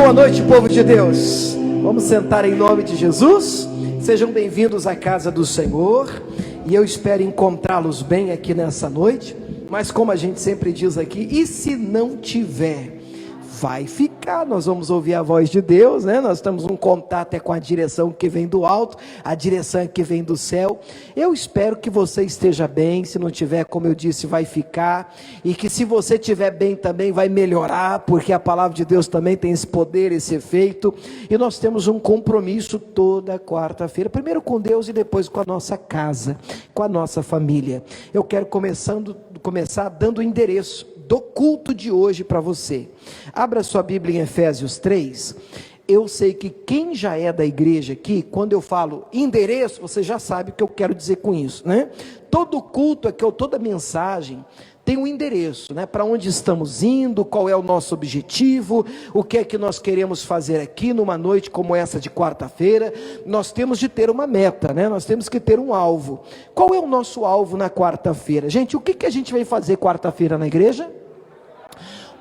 Boa noite, povo de Deus. Vamos sentar em nome de Jesus. Sejam bem-vindos à casa do Senhor. E eu espero encontrá-los bem aqui nessa noite. Mas como a gente sempre diz aqui, e se não tiver, vai ficar. Nós vamos ouvir a voz de Deus, né? Nós temos um contato com a direção que vem do alto, a direção que vem do céu. Eu espero que você esteja bem. Se não tiver, como eu disse, vai ficar. E que se você estiver bem também vai melhorar, porque a palavra de Deus também tem esse poder, esse efeito. E nós temos um compromisso toda quarta-feira, primeiro com Deus e depois com a nossa casa, com a nossa família. Eu quero começar dando o endereço do culto de hoje para você. Abra sua Bíblia em Efésios 3. Eu sei que quem já é da igreja aqui, quando eu falo endereço, você já sabe o que eu quero dizer com isso, né? Todo culto aqui, ou toda mensagem, tem um endereço, né? Para onde estamos indo, qual é o nosso objetivo, o que é que nós queremos fazer aqui numa noite como essa de quarta-feira. Nós temos de ter uma meta, né? Nós temos que ter um alvo. Qual é o nosso alvo na quarta-feira? Gente, o que a gente vai fazer quarta-feira na igreja?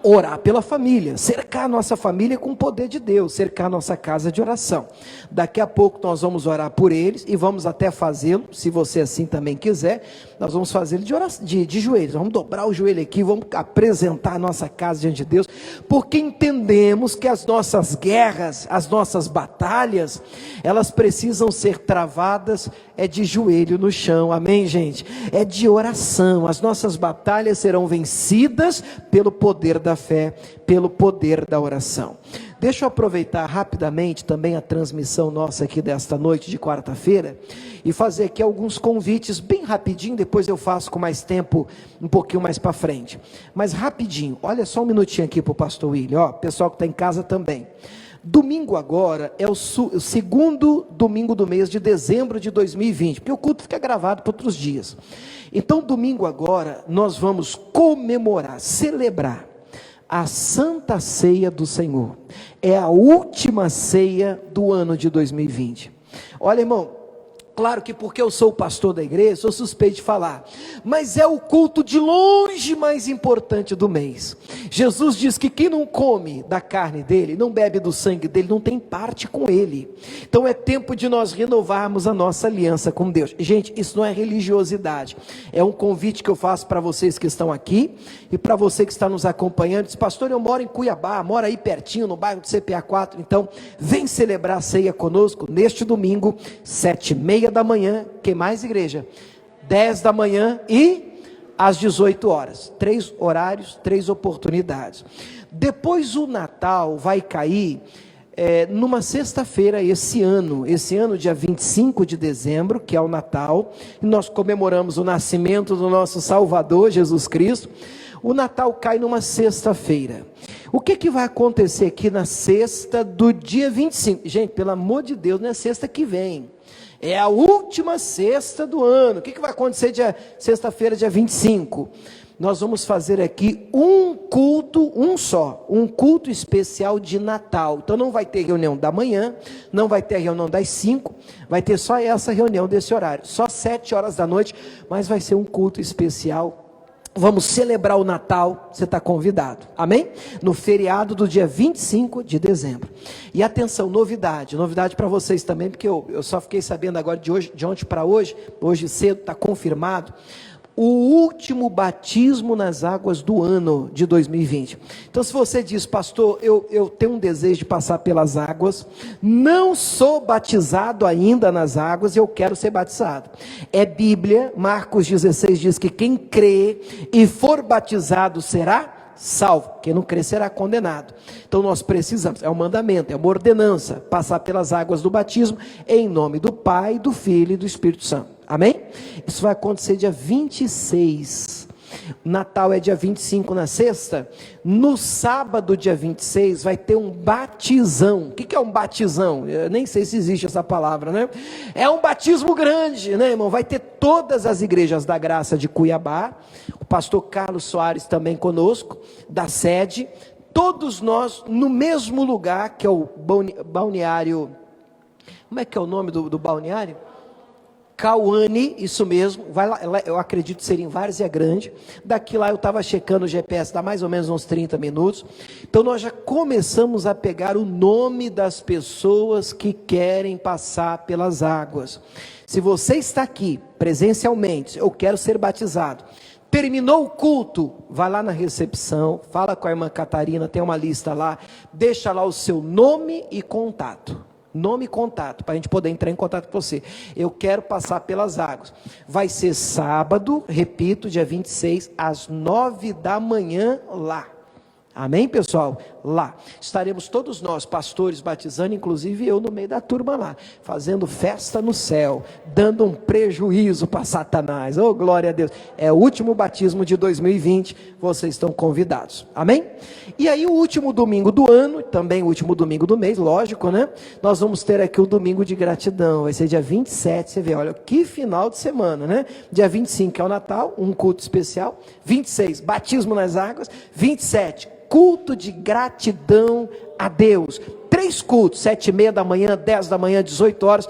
Orar pela família, cercar a nossa família com o poder de Deus, cercar a nossa casa de oração. Daqui a pouco nós vamos orar por eles e vamos até fazê-lo, se você assim também quiser, nós vamos fazer de joelhos, vamos dobrar o joelho aqui, vamos apresentar a nossa casa diante de Deus, porque entendemos que as nossas guerras, as nossas batalhas, elas precisam ser travadas, de joelho no chão, amém, gente? É de oração. As nossas batalhas serão vencidas pelo poder da fé, pelo poder da oração. Deixa eu aproveitar rapidamente também a transmissão nossa aqui desta noite de quarta-feira e fazer aqui alguns convites bem rapidinho, depois eu faço com mais tempo, um pouquinho mais para frente, mas rapidinho. Olha só um minutinho aqui para o pastor William, pessoal que está em casa também. Domingo agora é o segundo domingo do mês de dezembro de 2020, porque o culto fica gravado para outros dias. Então domingo agora nós vamos comemorar, celebrar a Santa Ceia do Senhor. É a última ceia do ano de 2020. Olha, irmão, claro que porque eu sou o pastor da igreja, sou suspeito de falar, mas é o culto de longe mais importante do mês. Jesus diz que quem não come da carne dele, não bebe do sangue dele, não tem parte com ele. Então é tempo de nós renovarmos a nossa aliança com Deus. Gente, isso não é religiosidade, é um convite que eu faço para vocês que estão aqui, e para você que está nos acompanhando. Diz: pastor, eu moro em Cuiabá, moro aí pertinho, no bairro do CPA 4, então vem celebrar a ceia conosco, neste domingo, 7h30 da manhã, que mais igreja? 10 da manhã e às 18 horas, 3 horários, 3 oportunidades. Depois o Natal vai cair numa sexta-feira esse ano, dia 25 de dezembro, que é o Natal, e nós comemoramos o nascimento do nosso Salvador, Jesus Cristo. O Natal cai numa sexta-feira. O que vai acontecer aqui na sexta do dia 25? Gente, pelo amor de Deus, não é sexta que vem. É a última sexta do ano. O que vai acontecer sexta-feira, dia 25? Nós vamos fazer aqui um culto, um culto especial de Natal. Então não vai ter reunião da manhã, não vai ter reunião das 5, vai ter só essa reunião desse horário, só 7 horas da noite, mas vai ser um culto especial. Vamos celebrar o Natal, você está convidado, amém? No feriado do dia 25 de dezembro. E atenção, novidade para vocês também, porque eu só fiquei sabendo agora de ontem para hoje cedo, está confirmado, o último batismo nas águas do ano de 2020. Então se você diz: pastor, eu tenho um desejo de passar pelas águas, não sou batizado ainda nas águas, eu quero ser batizado. É Bíblia, Marcos 16 diz que quem crê e for batizado será salvo, quem não crer será condenado. Então nós precisamos, é um mandamento, é uma ordenança, passar pelas águas do batismo, em nome do Pai, do Filho e do Espírito Santo. Amém? Isso vai acontecer dia 26. Natal é dia 25 na sexta. No sábado, dia 26, vai ter um batizão. O que é um batizão? Eu nem sei se existe essa palavra, né? É um batismo grande, né, irmão? Vai ter todas as igrejas da Graça de Cuiabá. O pastor Carlos Soares também conosco, da sede. Todos nós no mesmo lugar, que é o balneário. Como é que é o nome do balneário? Cauane, isso mesmo, vai lá, eu acredito ser em Várzea Grande. Daqui lá eu estava checando o GPS, dá mais ou menos uns 30 minutos. Então nós já começamos a pegar o nome das pessoas que querem passar pelas águas. Se você está aqui presencialmente, eu quero ser batizado. Terminou o culto, vai lá na recepção, fala com a irmã Catarina, tem uma lista lá, deixa lá o seu nome e contato. Nome e contato, para a gente poder entrar em contato com você. Eu quero passar pelas águas. Vai ser sábado, repito, dia 26, às 9 da manhã lá. Amém, pessoal? Lá. Estaremos todos nós, pastores, batizando, inclusive eu no meio da turma lá, fazendo festa no céu, dando um prejuízo para Satanás. Oh, glória a Deus. É o último batismo de 2020, vocês estão convidados. Amém? E aí o último domingo do ano, também o último domingo do mês, lógico, né? Nós vamos ter aqui o domingo de gratidão, vai ser dia 27, você vê, olha, que final de semana, né? Dia 25 é o Natal, um culto especial, 26, batismo nas águas, 27, culto de gratidão a Deus, 3 cultos, 7h30 da manhã, 10 da manhã, 18 horas,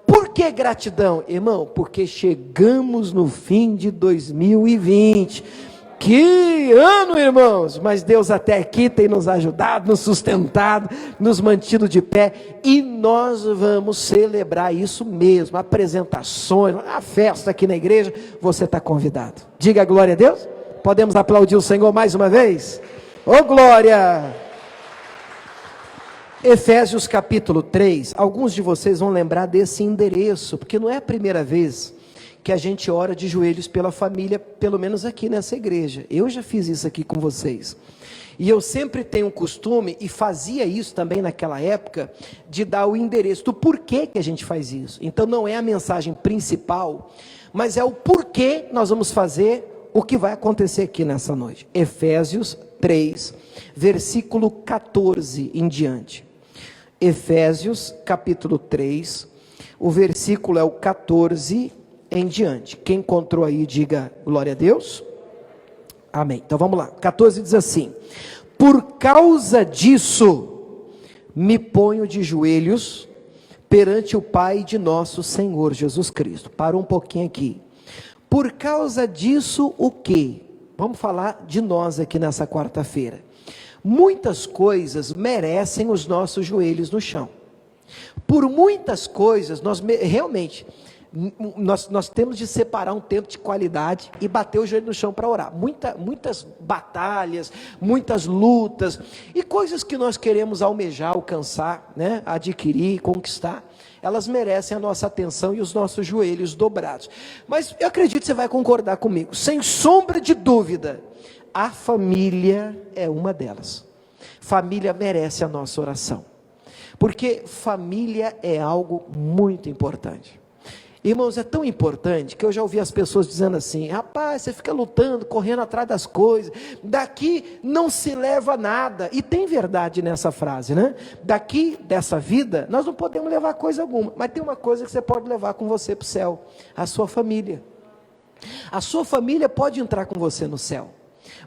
por que gratidão? Irmão, porque chegamos no fim de 2020, que ano, irmãos, mas Deus até aqui tem nos ajudado, nos sustentado, nos mantido de pé, e nós vamos celebrar isso mesmo, apresentações, a festa aqui na igreja, você está convidado, diga glória a Deus, podemos aplaudir o Senhor mais uma vez? Ô glória! Efésios capítulo 3, alguns de vocês vão lembrar desse endereço, porque não é a primeira vez que a gente ora de joelhos pela família, pelo menos aqui nessa igreja. Eu já fiz isso aqui com vocês. E eu sempre tenho um costume, e fazia isso também naquela época, de dar o endereço do porquê que a gente faz isso. Então não é a mensagem principal, mas é o porquê nós vamos fazer o que vai acontecer aqui nessa noite. Efésios 3, versículo 14 em diante. Efésios capítulo 3, o versículo é o 14 em diante. Quem encontrou aí, diga glória a Deus. Amém. Então vamos lá. 14 diz assim: por causa disso, me ponho de joelhos perante o Pai de nosso Senhor Jesus Cristo. Para um pouquinho aqui. Por causa disso, o quê? Vamos falar de nós aqui nessa quarta-feira. Muitas coisas merecem os nossos joelhos no chão. Por muitas coisas, nós temos de separar um tempo de qualidade e bater o joelho no chão para orar. Muitas batalhas, muitas lutas e coisas que nós queremos almejar, alcançar, né, adquirir, conquistar, elas merecem a nossa atenção e os nossos joelhos dobrados. Mas eu acredito que você vai concordar comigo, sem sombra de dúvida, a família é uma delas. Família merece a nossa oração, porque família é algo muito importante. Irmãos, é tão importante que eu já ouvi as pessoas dizendo assim: rapaz, você fica lutando, correndo atrás das coisas, daqui não se leva nada. E tem verdade nessa frase, né? Daqui, dessa vida, nós não podemos levar coisa alguma, mas tem uma coisa que você pode levar com você para o céu: a sua família. A sua família pode entrar com você no céu,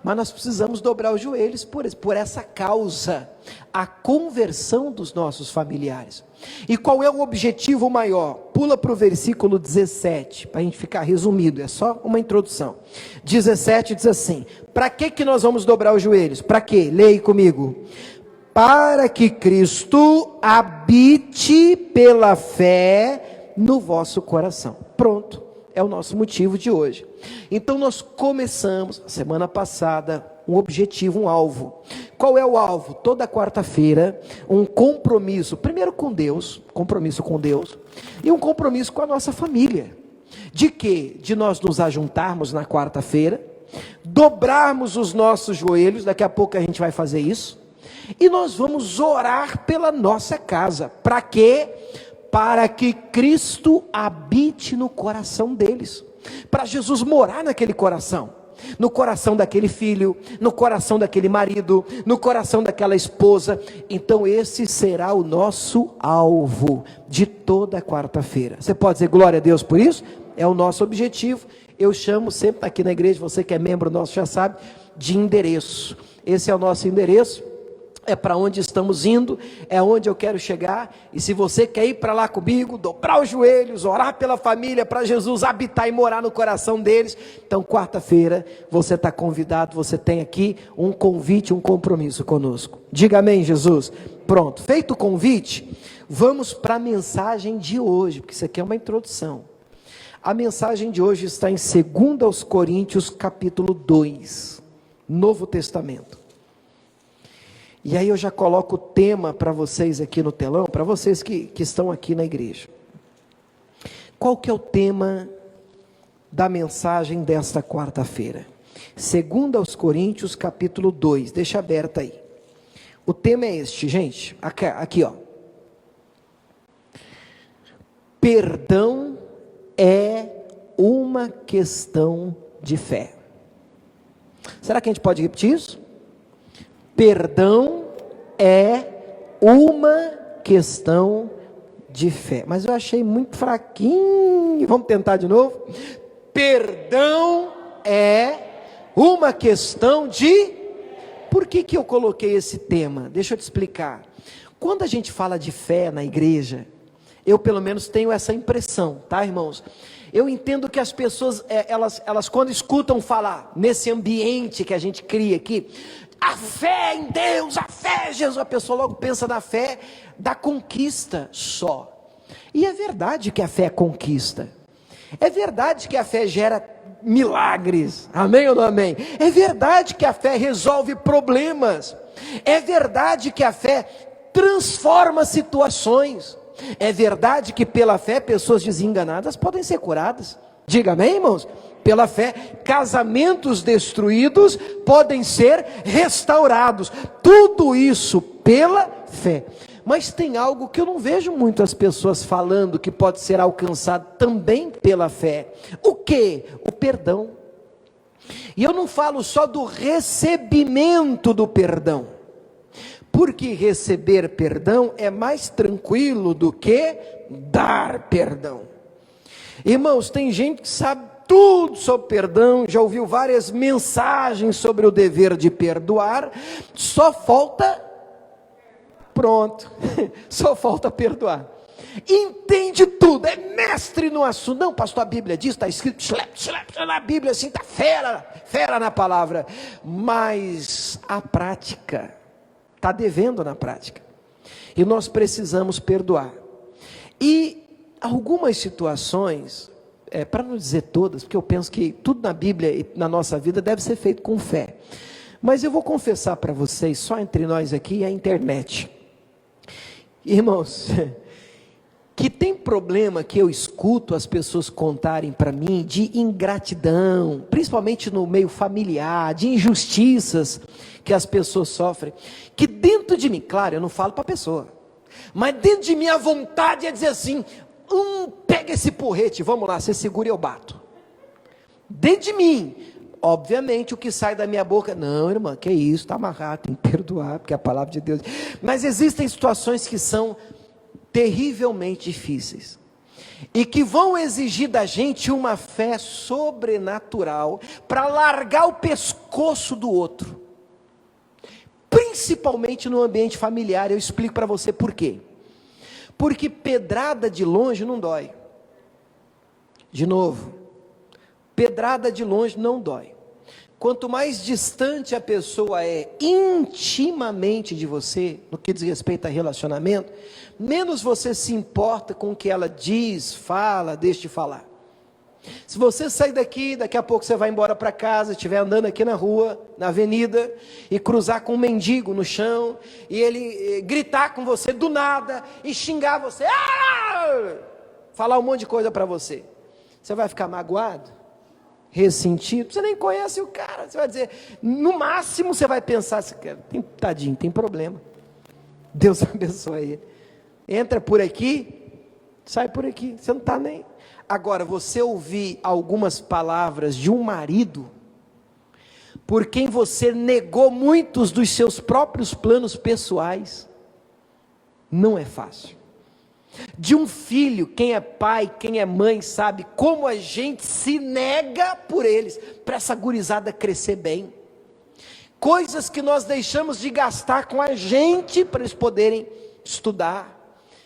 mas nós precisamos dobrar os joelhos por essa causa, a conversão dos nossos familiares. E qual é o objetivo maior? Pula para o versículo 17, para a gente ficar resumido, é só uma introdução. 17 diz assim: para que nós vamos dobrar os joelhos? Para quê? Leia comigo. Para que Cristo habite pela fé no vosso coração. Pronto, é o nosso motivo de hoje. Então nós começamos, semana passada, um objetivo, um alvo. Qual é o alvo? Toda quarta-feira, um compromisso, primeiro com Deus, compromisso com Deus, e um compromisso com a nossa família. De quê? De nós nos ajuntarmos na quarta-feira, dobrarmos os nossos joelhos, daqui a pouco a gente vai fazer isso, e nós vamos orar pela nossa casa. Para quê? Para que Cristo habite no coração deles, para Jesus morar naquele coração, no coração daquele filho, no coração daquele marido, no coração daquela esposa. Então esse será o nosso alvo de toda quarta-feira. Você pode dizer glória a Deus por isso? É o nosso objetivo. Eu chamo sempre aqui na igreja, você que é membro nosso já sabe, de endereço. Esse é o nosso endereço. é para onde estamos indo, é onde eu quero chegar. E se você quer ir para lá comigo, dobrar os joelhos, orar pela família, para Jesus habitar e morar no coração deles, então quarta-feira você está convidado, você tem aqui um convite, um compromisso conosco. Diga amém, Jesus. Pronto, feito o convite, vamos para a mensagem de hoje, porque isso aqui é uma introdução. A mensagem de hoje está em 2 Coríntios capítulo 2, Novo Testamento. E aí eu já coloco o tema para vocês aqui no telão, para vocês que estão aqui na igreja. Qual que é o tema da mensagem desta quarta-feira? 2 Coríntios capítulo 2, deixa aberto aí. O tema é este, gente, aqui ó. Perdão é uma questão de fé. Será que a gente pode repetir isso? Perdão é uma questão de fé. Mas eu achei muito fraquinho. Vamos tentar de novo? Perdão é uma questão de... Por que eu coloquei esse tema? Deixa eu te explicar. Quando a gente fala de fé na igreja, eu pelo menos tenho essa impressão, tá, irmãos? Eu entendo que as pessoas, elas quando escutam falar nesse ambiente que a gente cria aqui, a fé em Deus, a fé em Jesus, a pessoa logo pensa na fé da conquista só. E é verdade que a fé conquista. É verdade que a fé gera milagres. Amém ou não amém? É verdade que a fé resolve problemas. É verdade que a fé transforma situações. É verdade que pela fé pessoas desenganadas podem ser curadas. Diga amém, irmãos? Pela fé, casamentos destruídos podem ser restaurados. Tudo isso pela fé. Mas tem algo que eu não vejo muitas pessoas falando que pode ser alcançado também pela fé. O quê? O perdão. E eu não falo só do recebimento do perdão, porque receber perdão é mais tranquilo do que dar perdão. Irmãos, tem gente que sabe tudo sobre perdão, já ouviu várias mensagens sobre o dever de perdoar, só falta, pronto, só falta perdoar. Entende tudo, é mestre no assunto. Não, pastor, a Bíblia diz, está escrito, na Bíblia assim, está fera na palavra, mas a prática, está devendo na prática, e nós precisamos perdoar. E algumas situações, para não dizer todas, porque eu penso que tudo na Bíblia e na nossa vida deve ser feito com fé, mas eu vou confessar para vocês, só entre nós aqui, a internet, irmãos, que tem problema que eu escuto as pessoas contarem para mim de ingratidão, principalmente no meio familiar, de injustiças que as pessoas sofrem, que dentro de mim, claro, eu não falo para a pessoa, mas dentro de mim a vontade é dizer assim, pega esse porrete, vamos lá, você segura e eu bato. Dentro de mim, obviamente o que sai da minha boca, não irmã, que isso, está amarrado, tem que perdoar, porque é a palavra de Deus. Mas existem situações que são terrivelmente difíceis, e que vão exigir da gente uma fé sobrenatural, para largar o pescoço do outro, principalmente no ambiente familiar. Eu explico para você por quê. Porque pedrada de longe não dói. De novo, pedrada de longe não dói. Quanto mais distante a pessoa é intimamente de você, no que diz respeito a relacionamento, menos você se importa com o que ela diz, fala, deixa de falar. Se você sair daqui, daqui a pouco você vai embora para casa, estiver andando aqui na rua, na avenida, e cruzar com um mendigo no chão, e ele gritar com você do nada, e xingar você, falar um monte de coisa para você, você vai ficar magoado? Ressentido? Você nem conhece o cara, você vai dizer, no máximo você vai pensar, tadinho, tem problema, Deus abençoe ele, entra por aqui, sai por aqui, você não está nem... Agora, você ouvir algumas palavras de um marido, por quem você negou muitos dos seus próprios planos pessoais, não é fácil. De um filho, quem é pai, quem é mãe, sabe como a gente se nega por eles, para essa gurizada crescer bem. coisas que nós deixamos de gastar com a gente para eles poderem estudar,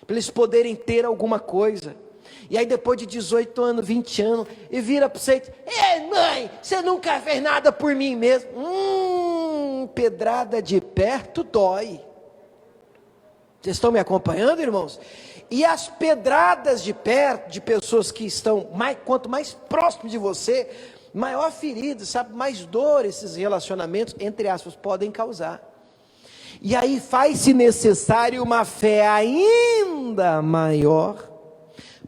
para eles poderem ter alguma coisa. E aí depois de 18 anos, 20 anos, e vira para você e diz: ei mãe, você nunca fez nada por mim mesmo. Pedrada de perto dói. Vocês estão me acompanhando, irmãos? E as pedradas de perto, de pessoas que estão, quanto mais próximo de você, maior ferida, sabe, mais dor esses relacionamentos, entre aspas, podem causar. E aí faz-se necessário uma fé ainda maior,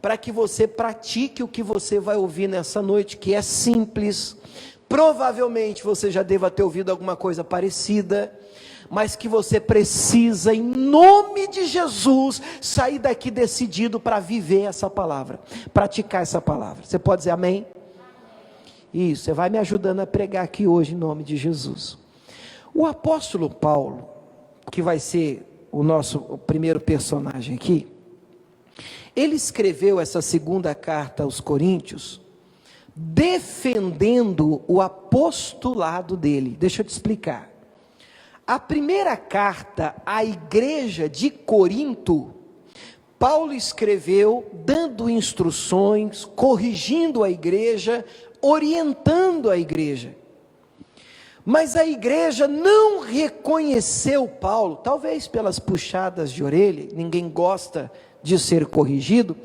para que você pratique o que você vai ouvir nessa noite, que é simples. Provavelmente você já deva ter ouvido alguma coisa parecida, mas que você precisa, em nome de Jesus, sair daqui decidido para viver essa palavra, praticar essa palavra. Você pode dizer amém? Isso, você vai me ajudando a pregar aqui hoje em nome de Jesus. O apóstolo Paulo, que vai ser o primeiro personagem aqui, ele escreveu essa segunda carta aos Coríntios, defendendo o apostolado dele. Deixa eu te explicar. A primeira carta à igreja de Corinto, Paulo escreveu dando instruções, corrigindo a igreja, orientando a igreja. Mas a igreja não reconheceu Paulo, talvez pelas puxadas de orelha, ninguém gosta de ser corrigido.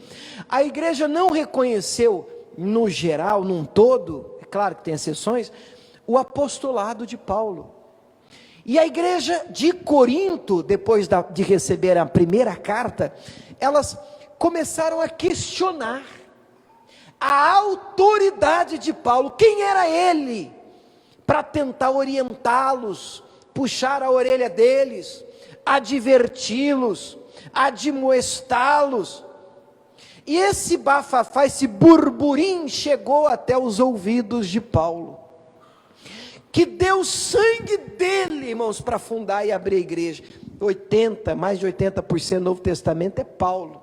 A igreja não reconheceu, no geral, num todo, é claro que tem exceções, o apostolado de Paulo. E a igreja de Corinto, depois de receber a primeira carta, elas começaram a questionar a autoridade de Paulo. Quem era ele para tentar orientá-los, puxar a orelha deles, adverti-los, admoestá-los? E esse bafafá, esse burburinho chegou até os ouvidos de Paulo, que deu o sangue dele, irmãos, para fundar e abrir a igreja. Mais de 80% do Novo Testamento é Paulo,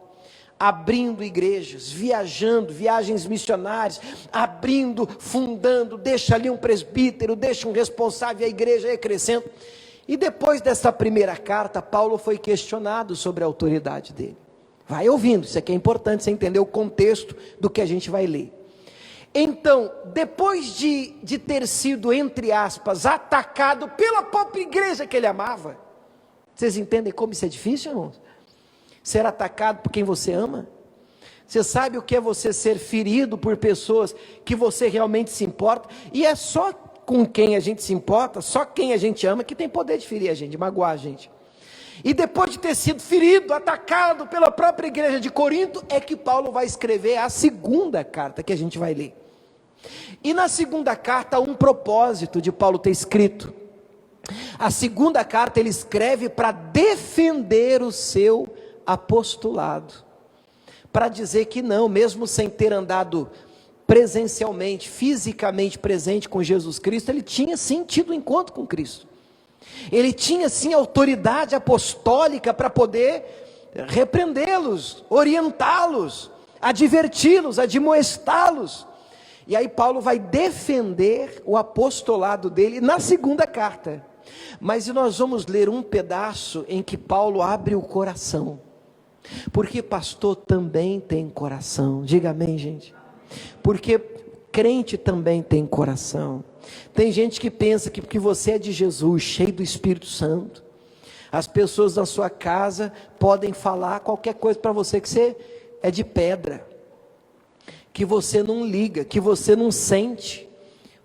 abrindo igrejas, viajando, viagens missionárias, abrindo, fundando, deixa ali um presbítero, deixa um responsável, a igreja ia crescendo. E depois dessa primeira carta, Paulo foi questionado sobre a autoridade dele. Vai ouvindo, isso aqui é importante, você entender o contexto do que a gente vai ler. Então, depois de ter sido, entre aspas, atacado pela própria igreja que ele amava, vocês entendem como isso é difícil, irmãos? Ser atacado por quem você ama? Você sabe o que é você ser ferido por pessoas que você realmente se importa? E é só com quem a gente se importa, só quem a gente ama, que tem poder de ferir a gente, de magoar a gente. E depois de ter sido ferido, atacado pela própria igreja de Corinto, é que Paulo vai escrever a segunda carta que a gente vai ler. E na segunda carta há um propósito de Paulo ter escrito. A segunda carta ele escreve para defender o seu apostolado, para dizer que não, mesmo sem ter andado presencialmente, fisicamente presente com Jesus Cristo, ele tinha sim tido um encontro com Cristo. Ele tinha sim autoridade apostólica para poder repreendê-los, orientá-los, adverti-los, admoestá-los. E aí Paulo vai defender o apostolado dele na segunda carta. Mas nós vamos ler um pedaço em que Paulo abre o coração. Porque pastor também tem coração. Diga amém, gente. Porque crente também tem coração. Tem gente que pensa que porque você é de Jesus, cheio do Espírito Santo, as pessoas da sua casa podem falar qualquer coisa para você, que você é de pedra, que você não liga, que você não sente.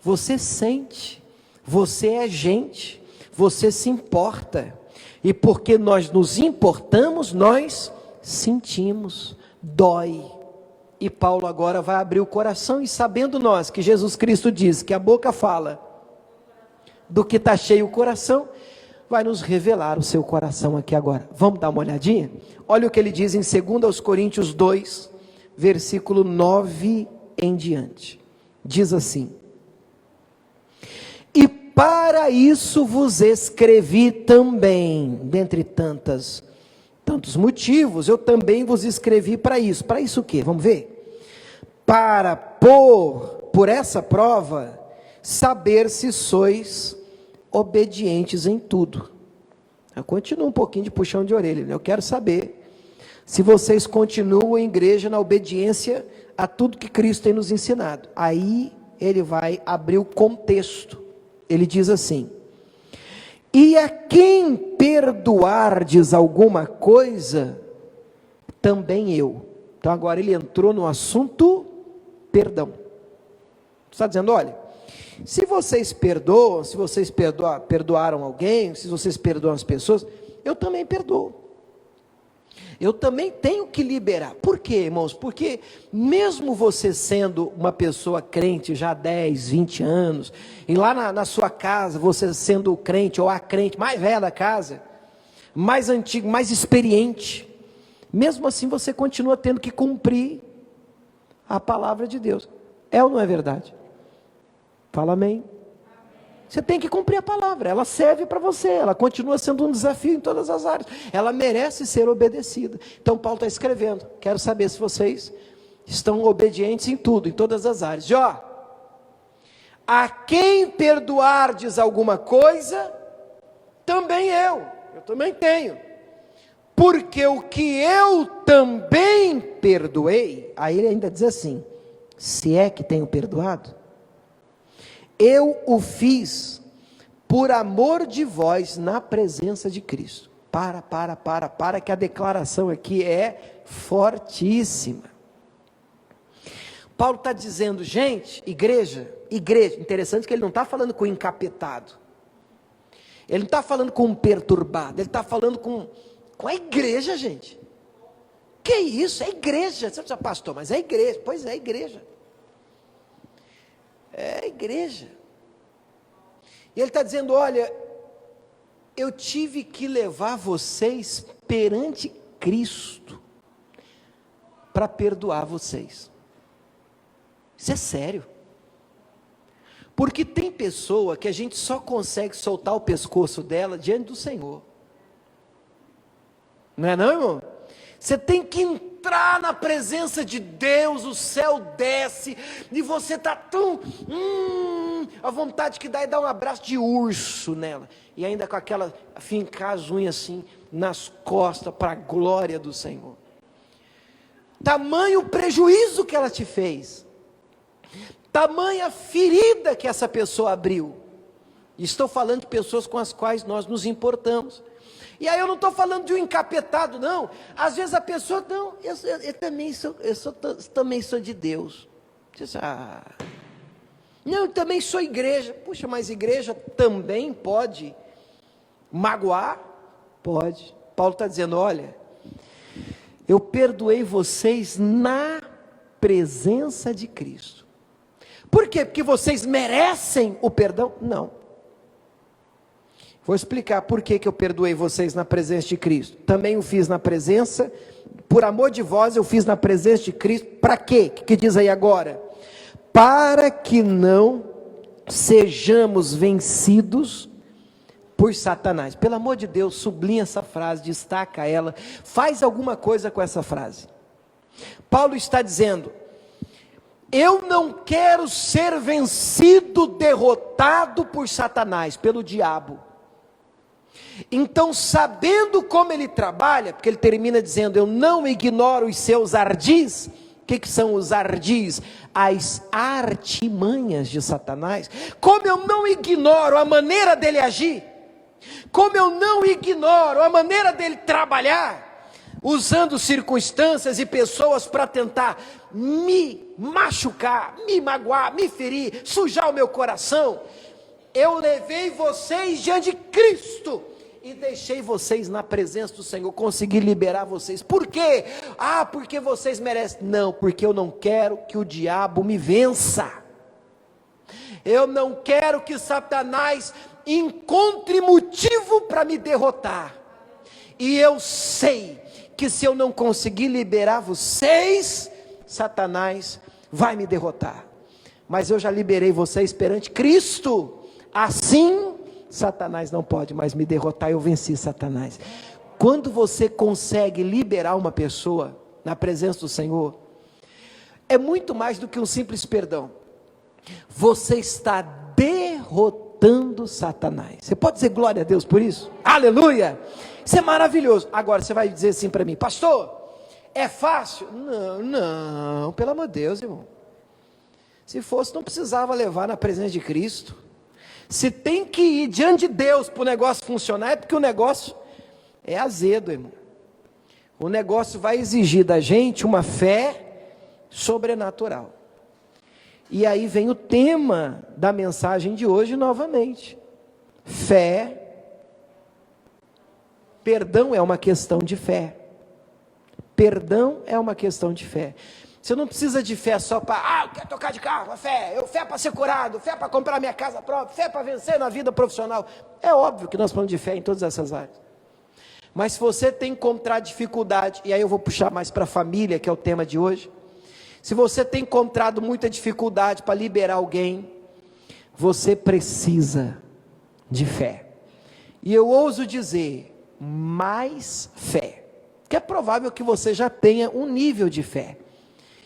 Você sente, você é gente, você se importa, e porque nós nos importamos, nós sentimos, dói. E Paulo agora vai abrir o coração, e sabendo nós que Jesus Cristo diz que a boca fala do que está cheio o coração, vai nos revelar o seu coração aqui agora. Vamos dar uma olhadinha? Olha o que ele diz em 2 Coríntios 2, versículo 9 em diante. Diz assim: e para isso vos escrevi também, dentre tantos motivos, eu também vos escrevi para isso. Para isso o quê? Vamos ver? Para por essa prova, saber se sois obedientes em tudo. Eu continuo um pouquinho de puxão de orelha, né? Eu quero saber se vocês continuam, igreja, na obediência a tudo que Cristo tem nos ensinado. Aí ele vai abrir o contexto. Ele diz assim: e a quem perdoardes alguma coisa, também eu. Então agora ele entrou no assunto perdão. Está dizendo, olha, se vocês perdoam, se vocês perdoaram alguém, se vocês perdoam as pessoas, eu também perdoo. Eu também tenho que liberar. Por quê, irmãos? Porque mesmo você sendo uma pessoa crente já há 10, 20 anos, e lá na sua casa, você sendo o crente ou a crente mais velha da casa, mais antigo, mais experiente, mesmo assim você continua tendo que cumprir a palavra de Deus. É ou não é verdade? Fala amém. Você tem que cumprir a palavra, ela serve para você, ela continua sendo um desafio em todas as áreas, ela merece ser obedecida. Então Paulo está escrevendo, quero saber se vocês estão obedientes em tudo, em todas as áreas. E ó, a quem perdoardes alguma coisa, também eu também tenho, porque o que eu também perdoei, aí ele ainda diz assim, se é que tenho perdoado, eu o fiz por amor de vós na presença de Cristo. Para, que a declaração aqui é fortíssima. Paulo está dizendo, gente, igreja, interessante que ele não está falando com encapetado, ele não está falando com um perturbado, ele está falando com a igreja, gente. Que isso? É igreja. Você diz, pastor, mas é igreja. Pois é, igreja. É a igreja. E ele está dizendo, olha, eu tive que levar vocês perante Cristo para perdoar vocês. Isso é sério. Porque tem pessoa que a gente só consegue soltar o pescoço dela diante do Senhor. Não é não, irmão? Você tem que entrar na presença de Deus, o céu desce, e você está tão, a vontade que dá é dar um abraço de urso nela, e ainda com aquela, fincar as unhas assim, nas costas, para a glória do Senhor. Tamanho prejuízo que ela te fez, tamanha ferida que essa pessoa abriu. Estou falando de pessoas com as quais nós nos importamos. E aí eu não estou falando de um encapetado, não. Às vezes a pessoa, não, eu também sou de Deus. Você não, eu também sou igreja. Puxa, mas igreja também pode magoar? Pode. Paulo está dizendo, olha, eu perdoei vocês na presença de Cristo. Por quê? Porque vocês merecem o perdão? Não. Vou explicar por que eu perdoei vocês na presença de Cristo. Também o fiz na presença, por amor de vós eu fiz na presença de Cristo. Para quê? O que diz aí agora? Para que não sejamos vencidos por Satanás. Pelo amor de Deus, sublinha essa frase, destaca ela, faz alguma coisa com essa frase. Paulo está dizendo, eu não quero ser vencido, derrotado por Satanás, pelo diabo. Então, sabendo como ele trabalha, porque ele termina dizendo, eu não ignoro os seus ardis. O que são os ardis? As artimanhas de Satanás. Como eu não ignoro a maneira dele agir, como eu não ignoro a maneira dele trabalhar, usando circunstâncias e pessoas para tentar me machucar, me magoar, me ferir, sujar o meu coração, eu levei vocês diante de Cristo e deixei vocês na presença do Senhor, consegui liberar vocês. Por quê? Porque vocês merecem. Não, porque eu não quero que o diabo me vença. Eu não quero que Satanás encontre motivo para me derrotar. E eu sei que se eu não conseguir liberar vocês, Satanás vai me derrotar. Mas eu já liberei vocês perante Cristo. Assim, Satanás não pode mais me derrotar, eu venci Satanás. Quando você consegue liberar uma pessoa na presença do Senhor, é muito mais do que um simples perdão. Você está derrotando derrotando Satanás. Você pode dizer glória a Deus por isso? Aleluia! Isso é maravilhoso. Agora você vai dizer assim para mim, pastor, é fácil? Não, pelo amor de Deus, irmão. Se fosse, não precisava levar na presença de Cristo. Se tem que ir diante de Deus para o negócio funcionar, é porque o negócio é azedo, irmão. O negócio vai exigir da gente uma fé sobrenatural. E aí vem o tema da mensagem de hoje novamente. Fé. Perdão é uma questão de fé. Perdão é uma questão de fé. Você não precisa de fé só para, eu quero tocar de carro, fé para ser curado, fé para comprar minha casa própria, fé para vencer na vida profissional. É óbvio que nós falamos de fé em todas essas áreas. Mas se você tem que encontrar dificuldade, e aí eu vou puxar mais para a família, que é o tema de hoje. Se você tem encontrado muita dificuldade para liberar alguém, você precisa de fé. E eu ouso dizer, mais fé. Que é provável que você já tenha um nível de fé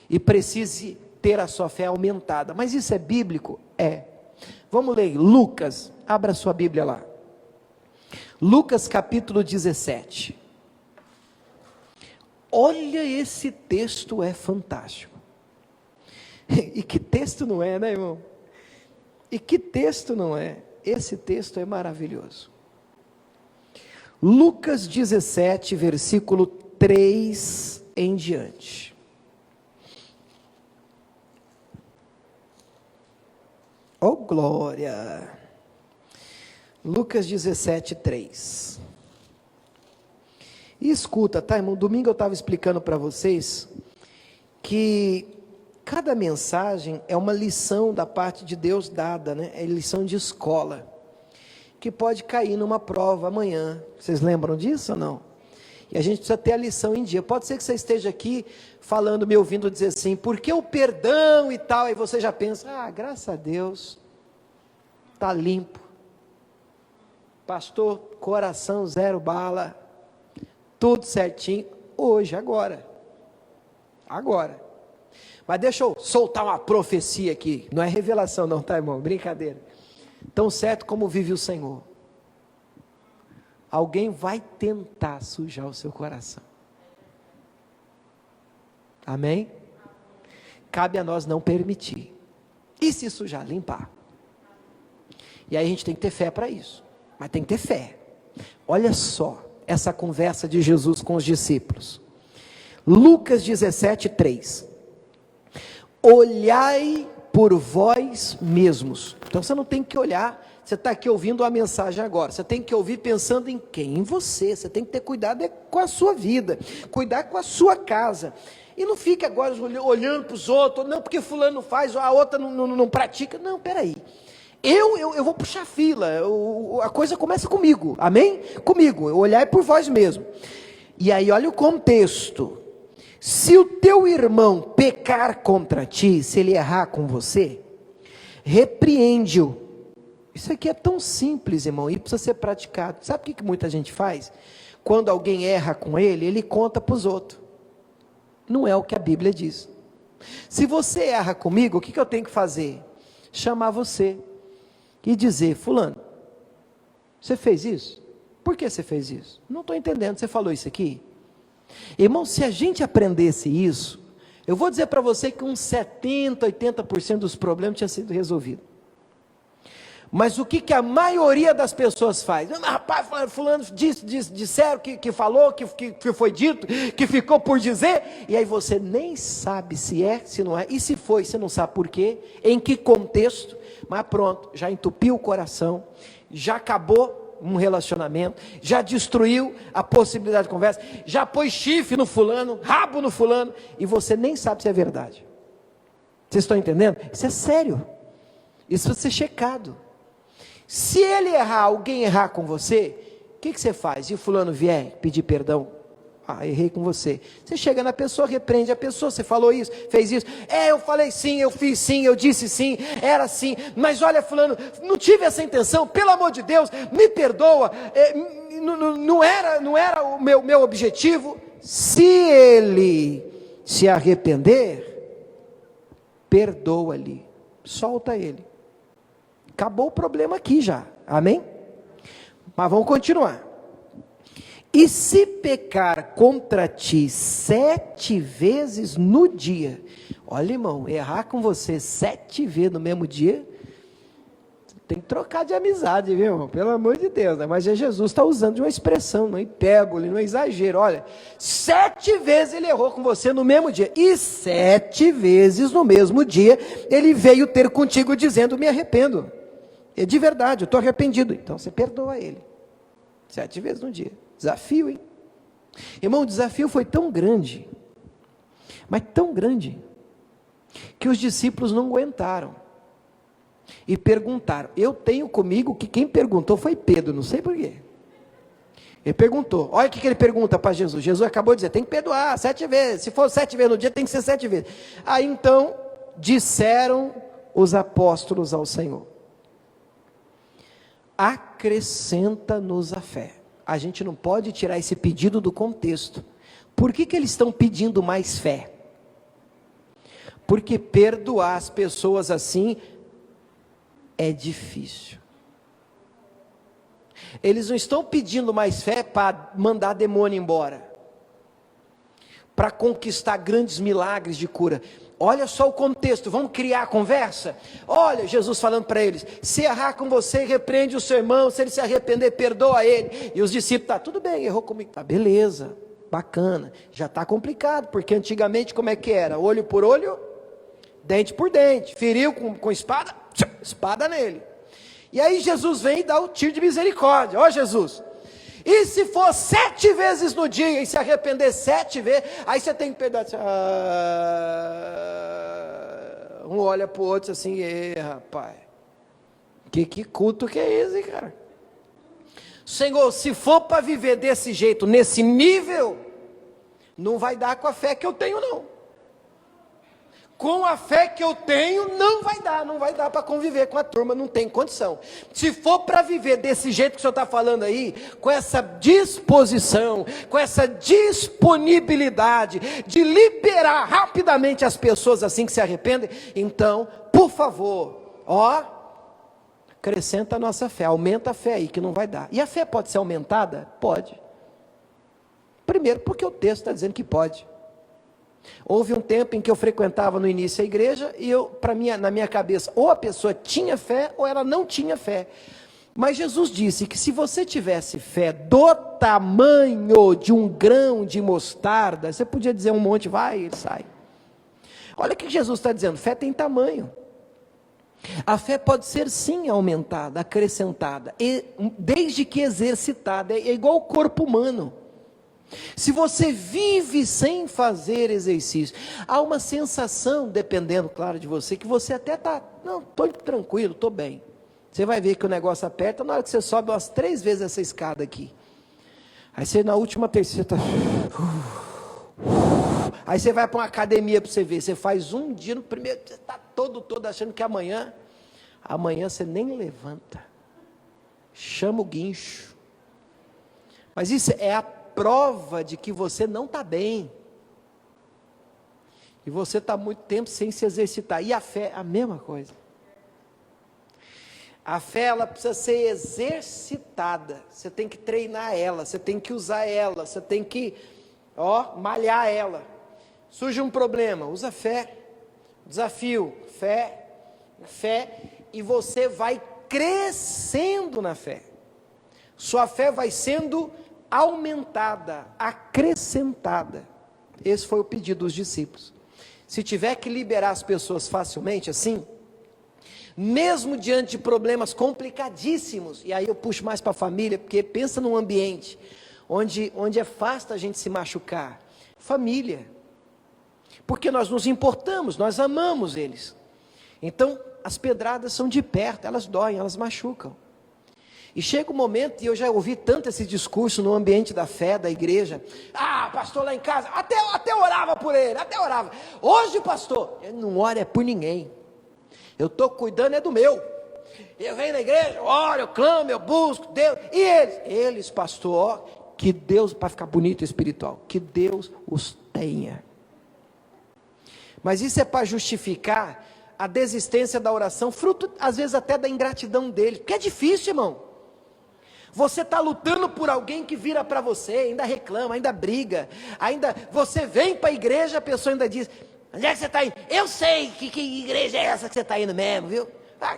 e precise ter a sua fé aumentada. Mas isso é bíblico? É. Vamos ler Lucas, abra sua Bíblia lá. Lucas capítulo 17. Olha, esse texto é fantástico. E que texto não é, né, irmão? E que texto não é? Esse texto é maravilhoso. Lucas 17, versículo 3 em diante. Oh, glória! Lucas 17, 3. E escuta, tá, irmão? Domingo eu estava explicando para vocês que cada mensagem é uma lição da parte de Deus dada, né? É lição de escola, que pode cair numa prova amanhã. Vocês lembram disso ou não? E a gente precisa ter a lição em dia. Pode ser que você esteja aqui falando, me ouvindo dizer assim, por que o perdão e tal? Aí você já pensa, graças a Deus, está limpo. Pastor, coração zero bala, tudo certinho, hoje, agora. Mas deixa eu soltar uma profecia aqui, não é revelação não, tá, irmão? Brincadeira. Tão certo como vive o Senhor, alguém vai tentar sujar o seu coração. Amém? Cabe a nós não permitir. E se sujar, limpar. E aí a gente tem que ter fé para isso. Mas tem que ter fé. Olha só essa conversa de Jesus com os discípulos. Lucas 17, 3. Olhai por vós mesmos. Então você não tem que olhar, você está aqui ouvindo a mensagem agora, você tem que ouvir pensando em quem? Em você. Você tem que ter cuidado com a sua vida, cuidar com a sua casa. E não fique agora olhando para os outros, não porque fulano faz, ou a outra não pratica. Não, peraí. Eu vou puxar fila, a coisa começa comigo, amém? Comigo, olhar por vós mesmo. E aí olha o contexto. Se o teu irmão pecar contra ti, se ele errar com você, repreende-o. Isso aqui é tão simples, irmão, e precisa ser praticado. Sabe o que muita gente faz? Quando alguém erra com ele conta para os outros. Não é o que a Bíblia diz. Se você erra comigo, o que eu tenho que fazer? Chamar você e dizer, fulano, você fez isso? Por que você fez isso? Não estou entendendo, você falou isso aqui? Irmão, se a gente aprendesse isso, eu vou dizer para você que uns 70%, 80% dos problemas tinha sido resolvido. Mas o que a maioria das pessoas faz? Rapaz, fulano disseram que falou, que foi dito, que ficou por dizer, e aí você nem sabe se é, se não é, e se foi, você não sabe por quê, em que contexto, mas pronto, já entupiu o coração, já acabou um relacionamento, já destruiu a possibilidade de conversa, já pôs chifre no fulano, rabo no fulano, e você nem sabe se é verdade. Vocês estão entendendo? Isso é sério, isso precisa ser checado. Se ele errar, alguém errar com você, o que você faz? E o fulano vier pedir perdão? Errei com você. Você chega na pessoa, repreende a pessoa, você falou isso, fez isso. Eu falei sim, eu fiz sim, eu disse sim, era assim. Mas olha, fulano, não tive essa intenção, pelo amor de Deus, me perdoa. Não era o meu objetivo. Se ele se arrepender, perdoa-lhe, solta ele. Acabou o problema aqui já, amém? Mas vamos continuar. E se pecar contra ti 7 vezes no dia, olha, irmão, errar com você 7 vezes no mesmo dia, tem que trocar de amizade, viu, irmão? Pelo amor de Deus, né? Mas Jesus está usando de uma expressão, não é hipérbole, não é exagero. Olha, 7 vezes ele errou com você no mesmo dia, e 7 vezes no mesmo dia, ele veio ter contigo dizendo, me arrependo. É de verdade, eu estou arrependido. Então você perdoa ele. 7 vezes no dia. Desafio, hein? Irmão, o desafio foi tão grande, mas tão grande, que os discípulos não aguentaram. E perguntaram. Eu tenho comigo que quem perguntou foi Pedro, não sei porquê. Ele perguntou. Olha o que ele pergunta para Jesus. Jesus acabou de dizer, tem que perdoar 7 vezes. Se for 7 vezes no dia, tem que ser 7 vezes. Aí então, disseram os apóstolos ao Senhor, acrescenta-nos a fé. A gente não pode tirar esse pedido do contexto. Por que eles estão pedindo mais fé? Porque perdoar as pessoas assim é difícil. Eles não estão pedindo mais fé para mandar demônio embora, para conquistar grandes milagres de cura. Olha só o contexto, vamos criar a conversa. Olha, Jesus falando para eles, se errar com você, repreende o seu irmão, se ele se arrepender, perdoa ele. E os discípulos, tá, tudo bem, errou comigo, tá, beleza, bacana. Já está complicado, porque antigamente como é que era? Olho por olho, dente por dente, feriu com espada, espada nele. E aí Jesus vem e dá o tiro de misericórdia. Ó Jesus, e se for 7 vezes no dia, e se arrepender 7 vezes, aí você tem que perdoar. Um olha para o outro assim, rapaz, que culto que é esse, cara? Senhor, se for para viver desse jeito, nesse nível, não vai dar com a fé que eu tenho, não. Com a fé que eu tenho, não vai dar para conviver com a turma, não tem condição. Se for para viver desse jeito que o senhor está falando aí, com essa disposição, com essa disponibilidade de liberar rapidamente as pessoas assim que se arrependem, então, por favor, acrescenta a nossa fé, aumenta a fé aí que não vai dar. E a fé pode ser aumentada? Pode. Primeiro porque o texto está dizendo que pode. Houve um tempo em que eu frequentava no início a igreja e na minha cabeça, ou a pessoa tinha fé ou ela não tinha fé. Mas Jesus disse que se você tivesse fé do tamanho de um grão de mostarda, você podia dizer um monte, vai, ele sai. Olha o que Jesus está dizendo, fé tem tamanho. A fé pode ser sim aumentada, acrescentada, desde que exercitada, é igual o corpo humano. Se você vive sem fazer exercício, há uma sensação, dependendo, claro, de você, que você até está, não, estou tranquilo, estou bem. Você vai ver que o negócio aperta na hora que você sobe umas 3 vezes essa escada aqui. Aí você na última terceira está... Aí você vai para uma academia para você ver, você faz um dia, no primeiro você está todo achando que amanhã você nem levanta. Chama o guincho. Mas isso é a prova de que você não está bem, e você está muito tempo sem se exercitar. E a fé, a mesma coisa. A fé, ela precisa ser exercitada, você tem que treinar ela, você tem que usar ela, você tem que, malhar ela. Surge um problema, usa fé, desafio, fé, e você vai crescendo na fé, sua fé vai sendo aumentada, acrescentada. Esse foi o pedido dos discípulos. Se tiver que liberar as pessoas facilmente assim, mesmo diante de problemas complicadíssimos, e aí eu puxo mais para a família, porque pensa num ambiente onde é fácil a gente se machucar. Família, porque nós nos importamos, nós amamos eles, então as pedradas são de perto, elas doem, elas machucam. E chega um momento, e eu já ouvi tanto esse discurso no ambiente da fé, da igreja, pastor lá em casa, até orava por ele, até orava, hoje pastor, ele não ora por ninguém, eu estou cuidando do meu, eu venho na igreja, eu oro, eu clamo, eu busco Deus, e eles pastor, que Deus, para ficar bonito espiritual, que Deus os tenha. Mas isso é para justificar a desistência da oração, fruto às vezes até da ingratidão deles, porque é difícil, irmão. Você está lutando por alguém que vira para você, ainda reclama, ainda briga, ainda você vem para a igreja, a pessoa ainda diz: onde é que você está indo? Eu sei que igreja é essa que você está indo mesmo, viu?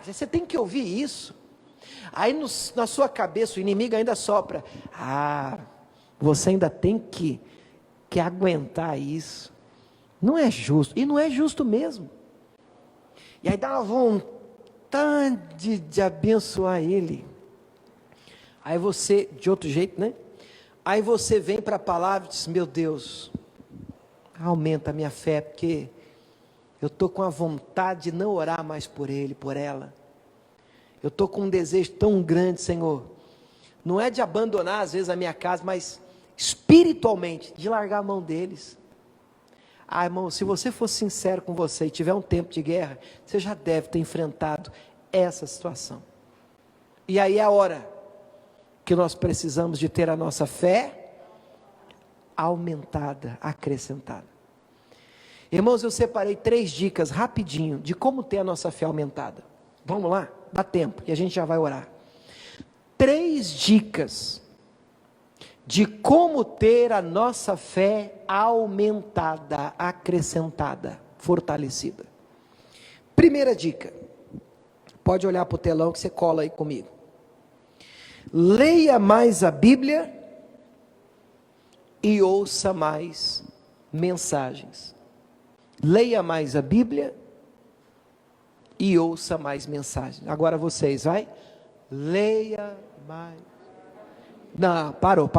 Você tem que ouvir isso. Aí na sua cabeça o inimigo ainda sopra: você ainda tem que aguentar isso. Não é justo, e não é justo mesmo. E aí dá uma vontade de abençoar ele. Aí você, de outro jeito, né? Aí você vem para a palavra e diz: meu Deus, aumenta a minha fé, porque eu estou com a vontade de não orar mais por ele, por ela. Eu estou com um desejo tão grande, Senhor. Não é de abandonar às vezes a minha casa, mas espiritualmente, de largar a mão deles. Irmão, se você for sincero com você e tiver um tempo de guerra, você já deve ter enfrentado essa situação. E aí é a hora que nós precisamos de ter a nossa fé aumentada, acrescentada. Irmãos, eu separei 3 dicas rapidinho de como ter a nossa fé aumentada. Vamos lá? Dá tempo e a gente já vai orar. 3 dicas de como ter a nossa fé aumentada, acrescentada, fortalecida. Primeira dica, pode olhar para o telão que você cola aí comigo. Leia mais a Bíblia e ouça mais mensagens. Leia mais a Bíblia e ouça mais mensagens. Agora vocês, vai? Leia mais. Não, parou,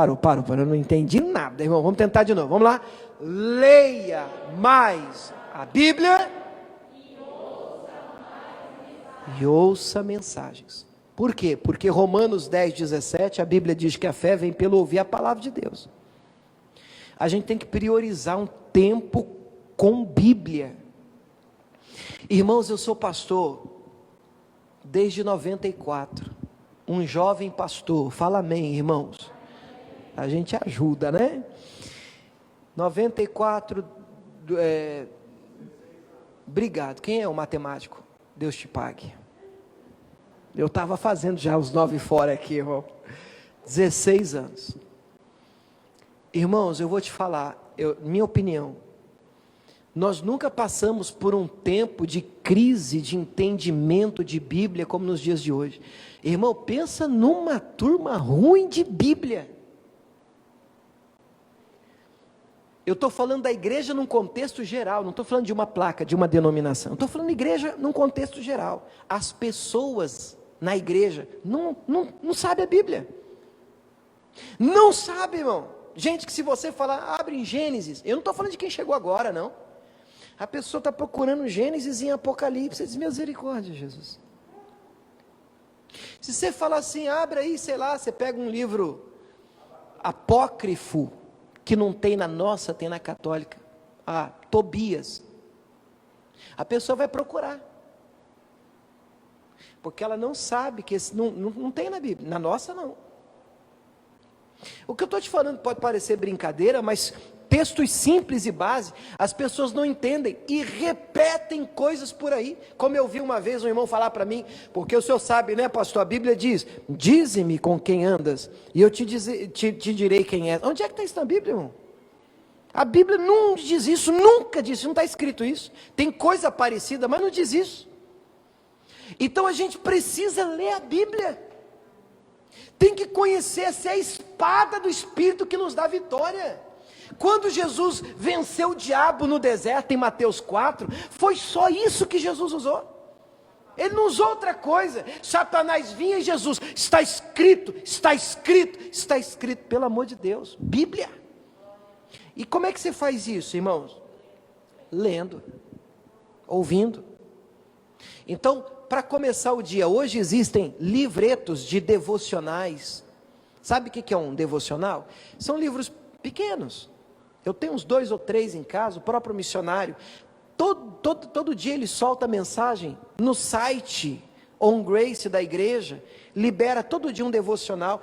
eu não entendi nada, irmão, vamos tentar de novo, vamos lá. Leia mais a Bíblia e ouça mensagens. Por quê? Porque Romanos 10:17, a Bíblia diz que a fé vem pelo ouvir a palavra de Deus. A gente tem que priorizar um tempo com Bíblia. Irmãos, eu sou pastor desde 94. Um jovem pastor, fala amém, irmãos. A gente ajuda, né? 94, obrigado. Quem é o matemático? Deus te pague. Eu estava fazendo já os 9 fora aqui, irmão. 16 anos. Irmãos, eu vou te falar, minha opinião, nós nunca passamos por um tempo de crise de entendimento de Bíblia como nos dias de hoje. Irmão, pensa numa turma ruim de Bíblia. Eu estou falando da igreja num contexto geral, não estou falando de uma placa, de uma denominação. Estou falando de igreja num contexto geral. As pessoas na igreja não sabem a Bíblia. Não sabe, irmão. Gente, que se você falar, abre em Gênesis. Eu não estou falando de quem chegou agora, não. A pessoa está procurando Gênesis em Apocalipse. Diz: misericórdia, Jesus. Se você falar assim, abre aí, sei lá, você pega um livro apócrifo, que não tem na nossa, tem na católica. Tobias. A pessoa vai procurar. Porque ela não sabe que esse não tem na Bíblia. Na nossa, não. O que eu estou te falando pode parecer brincadeira, mas textos simples e base, as pessoas não entendem e repetem coisas por aí. Como eu vi uma vez um irmão falar para mim: porque o senhor sabe, né, pastor? A Bíblia diz: dize-me com quem andas, e eu te direi quem é. Onde é que está isso na Bíblia, irmão? A Bíblia não diz isso, nunca disse, não está escrito isso. Tem coisa parecida, mas não diz isso. Então a gente precisa ler a Bíblia. Tem que conhecer, essa é a espada do Espírito que nos dá vitória. Quando Jesus venceu o diabo no deserto, em Mateus 4, foi só isso que Jesus usou. Ele não usou outra coisa. Satanás vinha e Jesus: está escrito, está escrito, está escrito. Pelo amor de Deus, Bíblia. E como é que você faz isso, irmãos? Lendo, ouvindo. Então, para começar o dia, hoje existem livretos de devocionais. Sabe o que é um devocional? São livros pequenos. Eu tenho uns 2 ou 3 em casa. O próprio missionário, todo dia ele solta mensagem no site On Grace da igreja, libera todo dia um devocional.